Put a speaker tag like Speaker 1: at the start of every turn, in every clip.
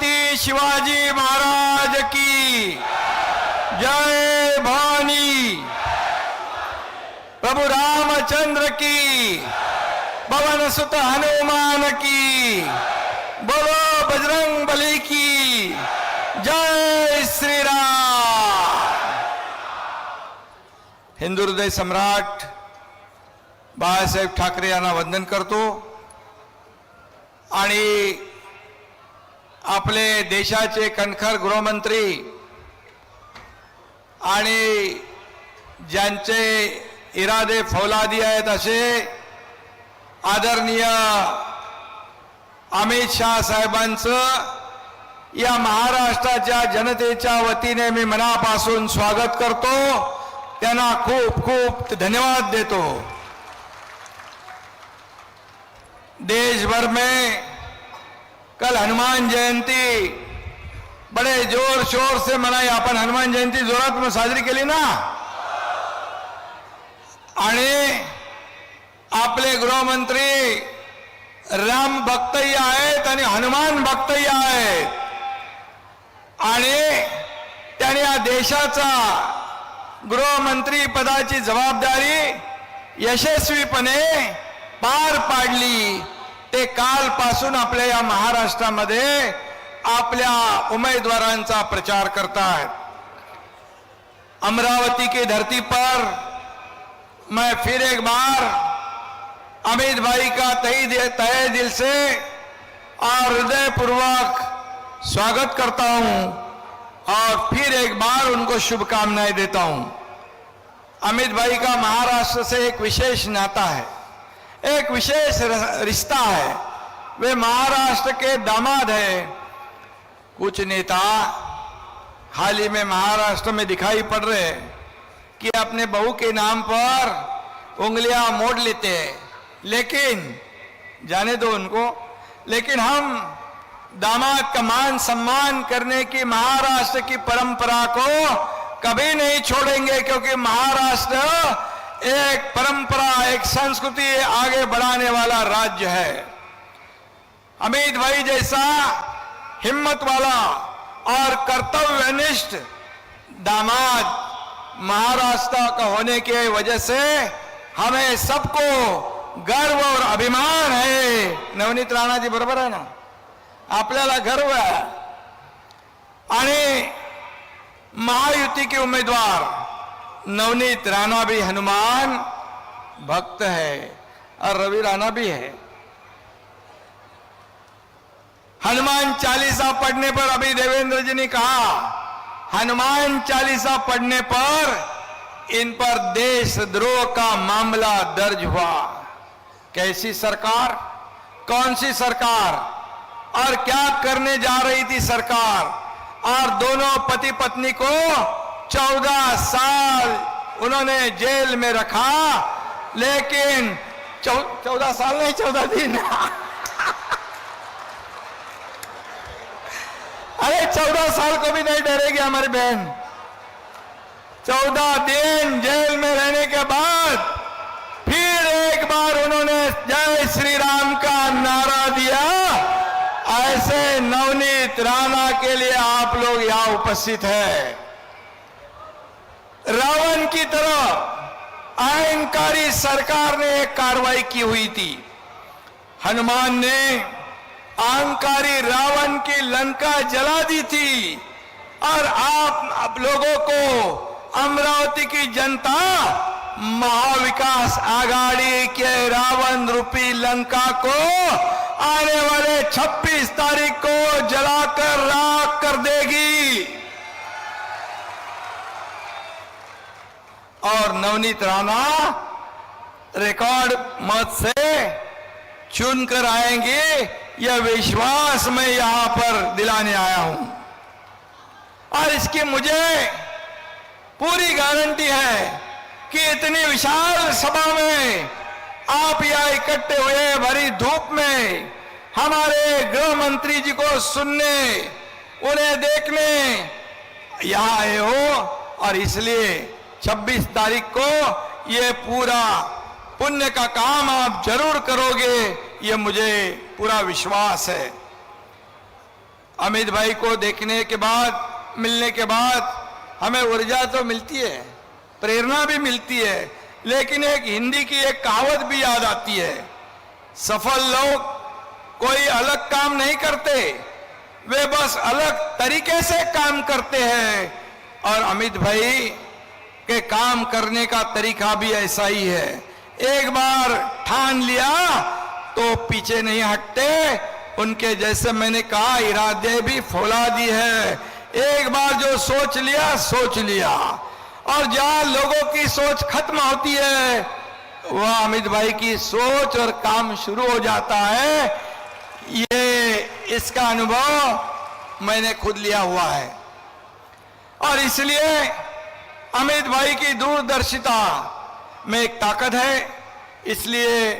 Speaker 1: छत्रपति शिवाजी महाराज की जय। भवानी प्रभु रामचंद्र की, पवन सुत हनुमान की, बोलो बजरंग बली की जय श्री राम। हिंदू हृदय सम्राट बाळासाहेब ठाकरे यांना वंदन करतो आणि आपले देशाचे कणखर गृहमंत्री आणि ज्यांचे इरादे फौलादी आहेत असे आदरणीय अमित शाह साहेबांचं या महाराष्ट्राच्या जनतेच्या वतीने मी मनापासून स्वागत करतो, त्यांना खूप खूप धन्यवाद देतो। देश भर में कल हनुमान जयंती बड़े जोर शोर से मनाई। आपण हनुमान जयंती जोरात में साजरी केली ना, आणि आपले गृहमंत्री राम भक्तही आहेत आणि हनुमान भक्तही आहेत, आणि त्यांनी या देशाचा गृहमंत्री पदाची जबाबदारी यशस्वीपणे पार पाडली। ते कालपासून आपल्या या महाराष्ट्रामध्ये आपल्या उमेदवारांचा प्रचार करतात। अमरावती की धरती पर मैं फिर एक बार अमित भाई का तहे दिल से और हृदयपूर्वक स्वागत करता हूं और फिर एक बार उनको शुभकामनाएं देता हूं। अमित भाई का महाराष्ट्र से एक विशेष नाता है, एक विशेष रिश्ता है। वे महाराष्ट्र के दामाद हैं। कुछ नेता हाल ही में महाराष्ट्र में दिखाई पड़ रहे हैं कि अपने बहू के नाम पर उंगलियां मोड़ लेते हैं, लेकिन जाने दो उनको। लेकिन हम दामाद का मान सम्मान करने की महाराष्ट्र की परंपरा को कभी नहीं छोड़ेंगे, क्योंकि महाराष्ट्र एक परंपरा, एक संस्कृति आगे बढ़ाने वाला राज्य है। अमित भाई जैसा हिम्मत वाला और कर्तव्यनिष्ठ दामाद महाराष्ट्र का होने की वजह से हमें सबको गर्व और अभिमान है। नवनीत राणा जी बरोबर आहे ना, आपल्याला गर्व आहे। आणि महायुति के उम्मीदवार नवनीत राणा भी हनुमान भक्त है और रवि राणा भी है। हनुमान चालीसा पढ़ने पर, अभी देवेंद्र जी ने कहा हनुमान चालीसा पढ़ने पर इन पर देशद्रोह का मामला दर्ज हुआ। कैसी सरकार, कौन सी सरकार, और क्या करने जा रही थी सरकार। और दोनों पति पत्नी को 14 साल उन्होंने जेल में रखा, लेकिन 14 साल नहीं 14 दिन अरे 14 साल को भी नहीं डरेगी हमारी बहन। 14 दिन जेल में रहने के बाद फिर एक बार उन्होंने जय श्री राम का नारा दिया। ऐसे नवनीत राणा के लिए आप लोग यहां उपस्थित हैं। रावण की तरह अहंकारी सरकार ने एक कार्रवाई की हुई थी। हनुमान ने अहंकारी रावण की लंका जला दी थी, और आप लोगों को अमरावती की जनता महाविकास आघाड़ी के रावण रूपी लंका को आने वाले 26 तारीख को जलाकर राख कर देगी। और नवनीत राणा रिकॉर्ड मत से चुनकर आएंगे, यह विश्वास मैं यहां पर दिलाने आया हूं। और इसकी मुझे पूरी गारंटी है कि इतनी विशाल सभा में आप यहां इकट्ठे हुए भरी धूप में हमारे गृह मंत्री जी को सुनने, उन्हें देखने यहां आए हो, और इसलिए 26 तारीख को ये पूरा पुण्य का काम आप जरूर करोगे, ये मुझे पूरा विश्वास है। अमित भाई को देखने के बाद, मिलने के बाद हमें ऊर्जा तो मिलती है, प्रेरणा भी मिलती है, लेकिन एक हिंदी की एक कहावत भी याद आती है, सफल लोग कोई अलग काम नहीं करते, वे बस अलग तरीके से काम करते हैं। और अमित भाई के काम करने का तरीका भी ऐसा ही है। एक बार ठान लिया तो पीछे नहीं हटते। उनके जैसे मैंने कहा इरादे भी फौला दी है। एक बार जो सोच लिया और जहां लोगों की सोच खत्म होती है वह अमित भाई की सोच और काम शुरू हो जाता है। ये इसका अनुभव मैंने खुद लिया हुआ है और इसलिए अमित भाई की दूरदर्शिता में एक ताकत है। इसलिए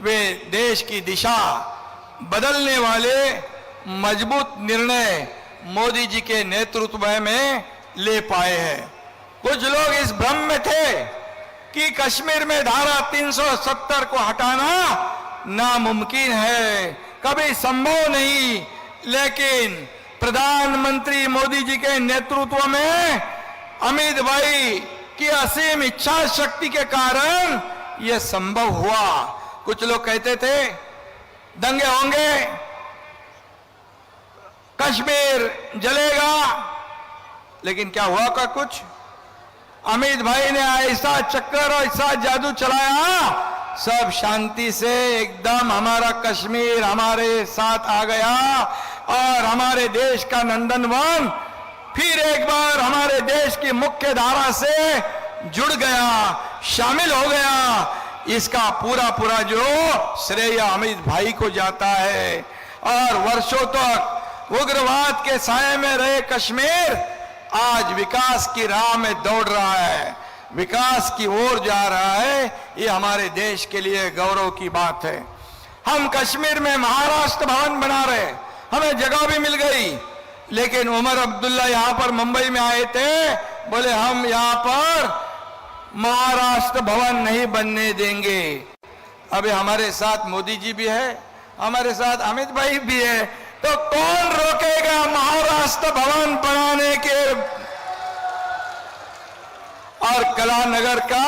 Speaker 1: वे देश की दिशा बदलने वाले मजबूत निर्णय मोदी जी के नेतृत्व में ले पाए हैं। कुछ लोग इस भ्रम में थे कि कश्मीर में धारा 370 को हटाना नामुमकिन है, कभी संभव नहीं, लेकिन प्रधानमंत्री मोदी जी के नेतृत्व में अमित भाई की असीम इच्छा शक्ति के कारण यह संभव हुआ। कुछ लोग कहते थे दंगे होंगे, कश्मीर जलेगा, लेकिन क्या हुआ का कुछ? अमित भाई ने ऐसा चक्कर और ऐसा जादू चलाया, सब शांति से एकदम हमारा कश्मीर हमारे साथ आ गया और हमारे देश का नंदनवन फिर एक बार हमारे देश की मुख्य धारा से जुड़ गया, शामिल हो गया। इसका पूरा जो श्रेय अमित भाई को जाता है। और वर्षों तक उग्रवाद के साये में रहे कश्मीर आज विकास की राह में दौड़ रहा है, विकास की ओर जा रहा है। ये हमारे देश के लिए गौरव की बात है। हम कश्मीर में महाराष्ट्र भवन बना रहे, हमें जगह भी मिल गई, लेकिन उमर अब्दुल्ला यहां पर मुंबई में आए थे, बोले हम यहां पर महाराष्ट्र भवन नहीं बनने देंगे। अभी हमारे साथ मोदी जी भी है, हमारे साथ अमित भाई भी है, तो कौन रोकेगा महाराष्ट्र भवन बनाने के? और कलानगर का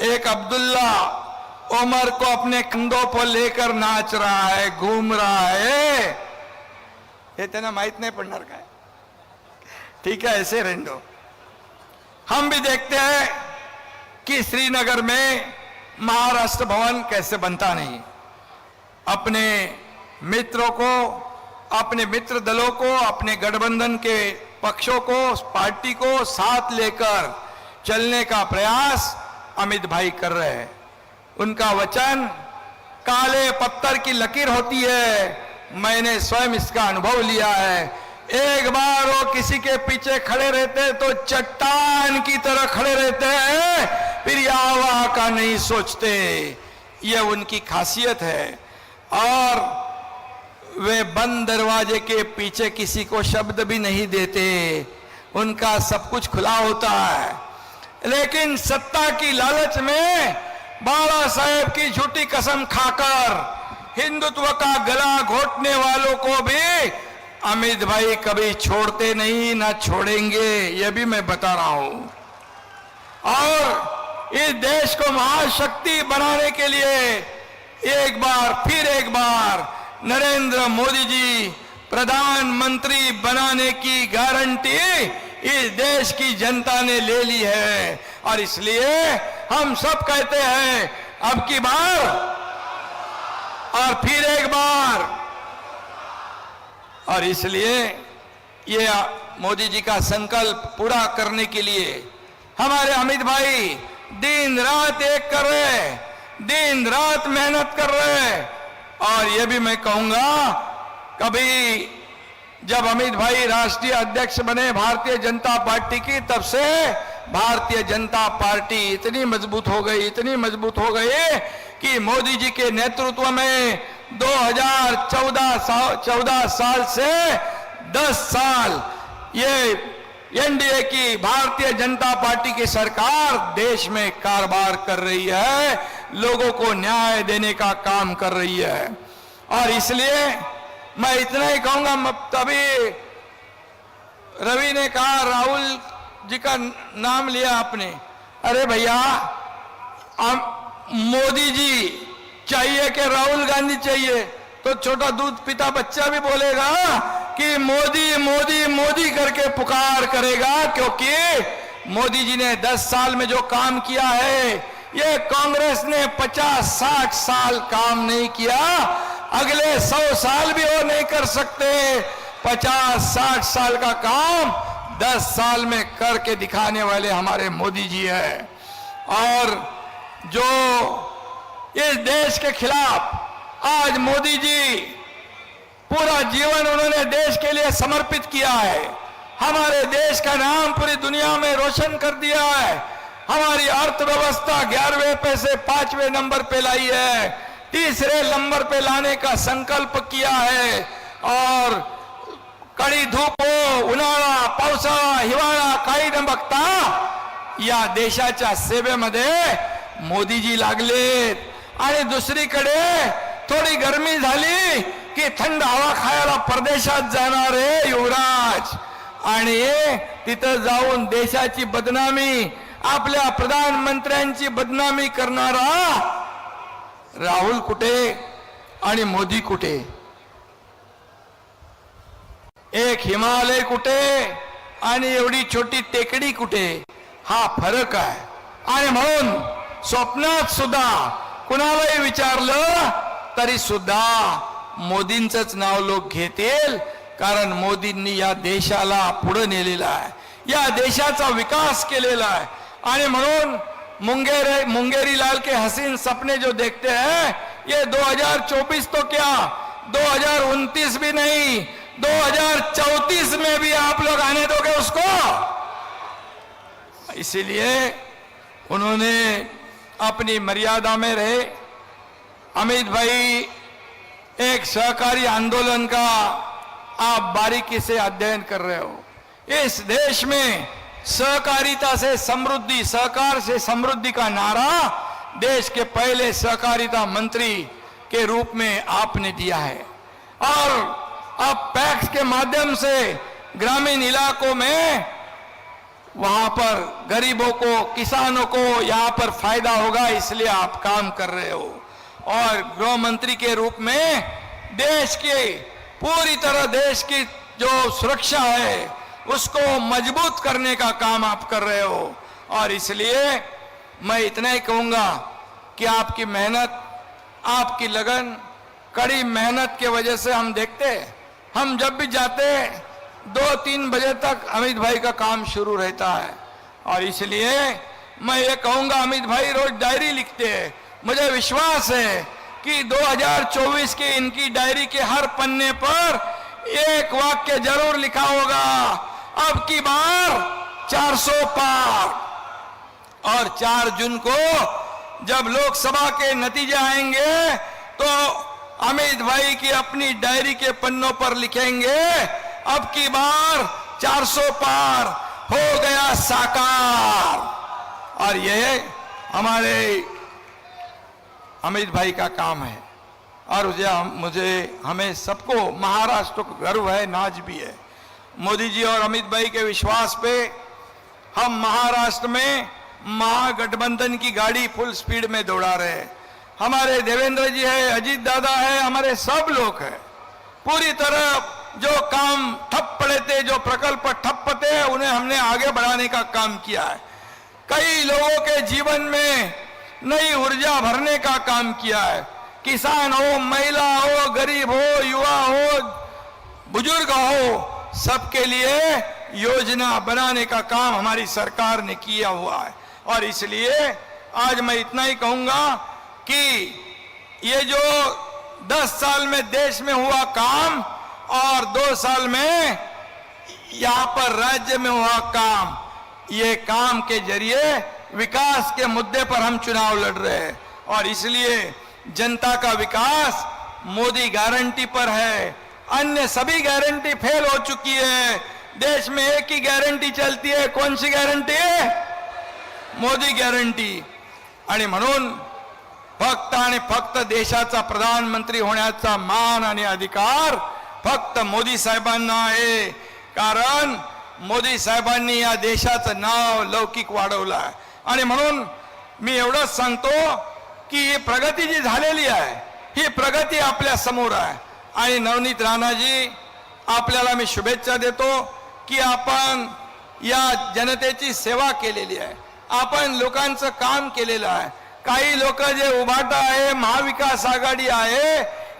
Speaker 1: एक अब्दुल्ला उमर को अपने कंधों पर लेकर नाच रहा है, घूम रहा है। ये तेना माहित नहीं पड़ना का है, ठीक है, ऐसे रहने दो। हम भी देखते हैं कि श्रीनगर में महाराष्ट्र भवन कैसे बनता नहीं। अपने मित्रों को, अपने मित्र दलों को, अपने गठबंधन के पक्षों को, पार्टी को साथ लेकर चलने का प्रयास अमित भाई कर रहे हैं। उनका वचन काले पत्थर की लकीर होती है। मैंने स्वयं इसका अनुभव लिया है। एक बार वो किसी के पीछे खड़े रहते तो चट्टान की तरह खड़े रहते हैं, फिर यहाँ वहां का नहीं सोचते। ये उनकी खासियत है। और वे बंद दरवाजे के पीछे किसी को शब्द भी नहीं देते, उनका सब कुछ खुला होता है। लेकिन सत्ता की लालच में बाला साहेब की झूठी कसम खाकर हिंदुत्व का गला घोटने वालों को भी अमित भाई कभी छोड़ते नहीं, ना छोड़ेंगे, यह भी मैं बता रहा हूं। और इस देश को महाशक्ति बनाने के लिए एक बार नरेंद्र मोदी जी प्रधानमंत्री बनाने की गारंटी इस देश की जनता ने ले ली है। और इसलिए हम सब कहते हैं अब की बार और फिर एक बार। और इसलिए ये मोदी जी का संकल्प पूरा करने के लिए हमारे अमित भाई दिन रात एक कर रहे, दिन रात मेहनत कर रहे। और ये भी मैं कहूंगा, कभी जब अमित भाई राष्ट्रीय अध्यक्ष बने भारतीय जनता पार्टी की, तब से भारतीय जनता पार्टी इतनी मजबूत हो गई कि मोदी जी के नेतृत्व में 2014 साल से 10 साल ये एनडीए की भारतीय जनता पार्टी की सरकार देश में कारोबार कर रही है, लोगों को न्याय देने का काम कर रही है। और इसलिए मैं इतना ही कहूंगा। तभी रवि ने कहा, राहुल जी का नाम लिया आपने। अरे भैया, मोदी जी चाहिए कि राहुल गांधी चाहिए? तो छोटा दूध पिता बच्चा भी बोलेगा कि मोदी मोदी मोदी करके पुकार करेगा, क्योंकि मोदी जी ने 10 साल में जो काम किया है, ये कांग्रेस ने 50-60 साल काम नहीं किया। अगले 100 साल भी वो नहीं कर सकते। 50-60 साल का काम 10 साल में करके दिखाने वाले हमारे मोदी जी हैं। और जो इस देश के खिलाफ आज मोदी जी पूरा जीवन उन्होंने देश के लिए समर्पित किया है, हमारे देश का नाम पूरी दुनिया में रोशन कर दिया है, हमारी अर्थव्यवस्था 11वें पे से 5वें नंबर पे लाई है, 3रे नंबर पे लाने का संकल्प किया है। और कडी धूप हो, उन्हाळा, पावसाळा, हिवाळा काही न बघता या देशाच्या सेवेमध्ये मोदीजी लागलेत। आणि दुसरीकडे थोडी गरमी झाली की थंड हवा खायला परदेशात जाणारे युवराज, आणि तिथं जाऊन देशाची बदनामी, आपल्या प्रधानमंत्र्यांची बदनामी करणारा राहुल कुठे आणि मोदी कुठे? एक हिमालय कुठे आणि एवढी छोटी टेकडी कुठे? हा फरक आहे। आणि म्हणून स्वप्नात सुद्धा कुणालाही विचारलं तरी सुद्धा मोदींचंच नाव लोक घेतील, कारण मोदींनी या देशाला पुढे नेलेला आहे, या देशाचा विकास केलेला आहे। आणि म्हणून मुंगेरी लाल के हसीन सपने जो देखते हैं, ये 2024 तो क्या 2029 भी नहीं, 2034 में भी आप लोग आने दोगे उसको? इसीलिए उन्होंने अपनी मर्यादा में रहे। अमित भाई, एक सहकारी आंदोलन का आप बारीकी से अध्ययन कर रहे हो। इस देश में सहकारिता से समृद्धि, सहकार से समृद्धि का नारा देश के पहले सहकारिता मंत्री के रूप में आपने दिया है। और अब पैक्स के माध्यम से ग्रामीण इलाकों में वहां पर गरीबों को, किसानों को यहाँ पर फायदा होगा, इसलिए आप काम कर रहे हो। और गृह मंत्री के रूप में देश की पूरी तरह देश की जो सुरक्षा है उसको मजबूत करने का काम आप कर रहे हो। और इसलिए मैं इतना ही कहूंगा कि आपकी मेहनत, आपकी लगन, कड़ी मेहनत के वजह से हम देखते, हम जब भी जाते 2-3 बजे तक अमित भाई का काम शुरू रहता है। और इसलिए मैं ये कहूंगा, अमित भाई रोज डायरी लिखते हैं। मुझे विश्वास है कि 2024 की इनकी डायरी के हर पन्ने पर एक वाक्य जरूर लिखा होगा, अब की बार 400 पार। और 4 जून को जब लोकसभा के नतीजे आएंगे तो अमित भाई की अपनी डायरी के पन्नों पर लिखेंगे, अब की बार 400 पार हो गया साकार। और ये हमारे अमित भाई का काम है। और हमें सबको महाराष्ट्र को गर्व है, नाज भी है। मोदी जी और अमित भाई के विश्वास पे हम महाराष्ट्र में महागठबंधन की गाड़ी फुल स्पीड में दौड़ा रहे हैं। हमारे देवेंद्र जी है, अजीत दादा है, हमारे सब लोग हैं। पूरी तरह जो काम ठप पड़े थे, जो प्रकल्प ठप थे, उन्हें हमने आगे बढ़ाने का काम किया है। कई लोगों के जीवन में नई ऊर्जा भरने का काम किया है। किसान हो, महिला हो, गरीब हो, युवा हो, बुजुर्ग हो, सबके लिए योजना बनाने का काम हमारी सरकार ने किया हुआ है। और इसलिए आज मैं इतना ही कहूंगा कि ये जो 10 साल में देश में हुआ काम और 2 साल में यहाँ पर राज्य में हुआ काम, ये काम के जरिए विकास के मुद्दे पर हम चुनाव लड़ रहे हैं। और इसलिए जनता का विकास मोदी गारंटी पर है, अन्य सभी गारंटी फेल हो चुकी है। देश में एक ही गारंटी चलती है, कौन सी गारंटी है? मोदी गॅरंटी। आणि म्हणून फक्त आणि फक्त देशाचा प्रधानमंत्री होण्याचा मान आणि अधिकार फक्त मोदी साहेबांना आहे, कारण मोदी साहेबांनी या देशाचं नाव लौकिक वाढवलं आहे. आणि म्हणून मी एवढंच सांगतो की ही प्रगती जी झालेली आहे ही प्रगती आपल्या समोर आहे. आणि नवनीत राणाजी, आपल्याला मी शुभेच्छा देतो की आपण या जनतेची सेवा केलेली आहे, आपण लोकांचं काम केलेलं आहे. काही लोक जे उभाटा आहे, महाविकास आघाडी आहे,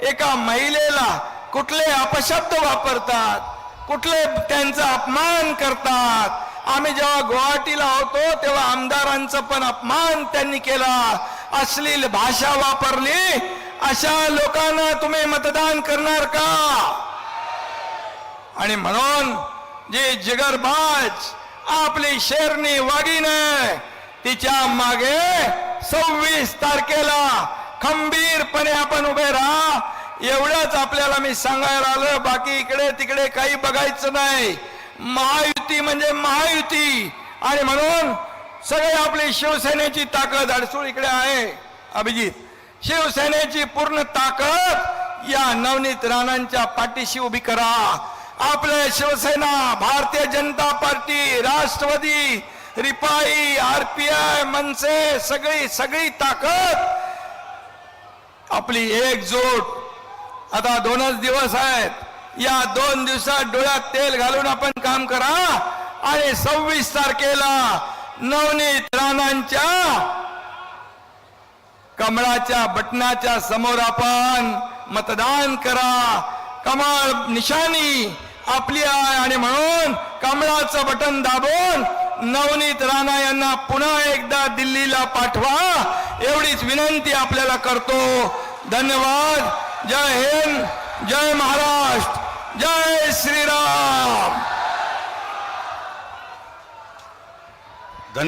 Speaker 1: एका महिलेला कुठले अपशब्द वापरतात, कुठले त्यांचा अपमान करतात. आम्ही जेव्हा गुवाहाटीला होतो तेव्हा आमदारांचा पण अपमान त्यांनी केला, अश्लील भाषा वापरली. अशा लोकांना तुम्ही मतदान करणार का? आणि म्हणून जे जिगरबाज आपली शेरनी वाघीने, तिच्या मागे 26 तारखेला खंबीरपणे आपण उभे राहा. एवढंच आपल्याला मी सांगायला आलं, बाकी इकडे तिकडे काही बघायचं नाही. महायुती म्हणजे महायुती. आणि म्हणून सगळे आपली शिवसेनेची ताकद, अडसूळ इकडे आहे अभिजित, शिवसेनेची पूर्ण ताकद या नवनीत राणांच्या पाठीशी उभी करा. आपल्या शिवसेना, भारतीय जनता पार्टी, राष्ट्रवादी, रिपाई, आरपीआय, मनसे, सगळी ताकद आपली एकजूट. आता 2च दिवस आहेत, या 2 दिवसात डोळ्यात तेल घालून आपण काम करा. आणि 26 तारखेला नवनीत राणांच्या कमळाच्या बटनाच्या समोर आपण मतदान करा. कमळ निशाणी आपली आहे आणि म्हणून कमळाचं बटन दाबून नवनीत राणा यांना पुन्हा एकदा दिल्लीला पाठवा, एवढीच विनंती आपल्याला करतो. धन्यवाद. जय हिंद, जय महाराष्ट्र, जय श्रीराम.
Speaker 2: धन्यवाद.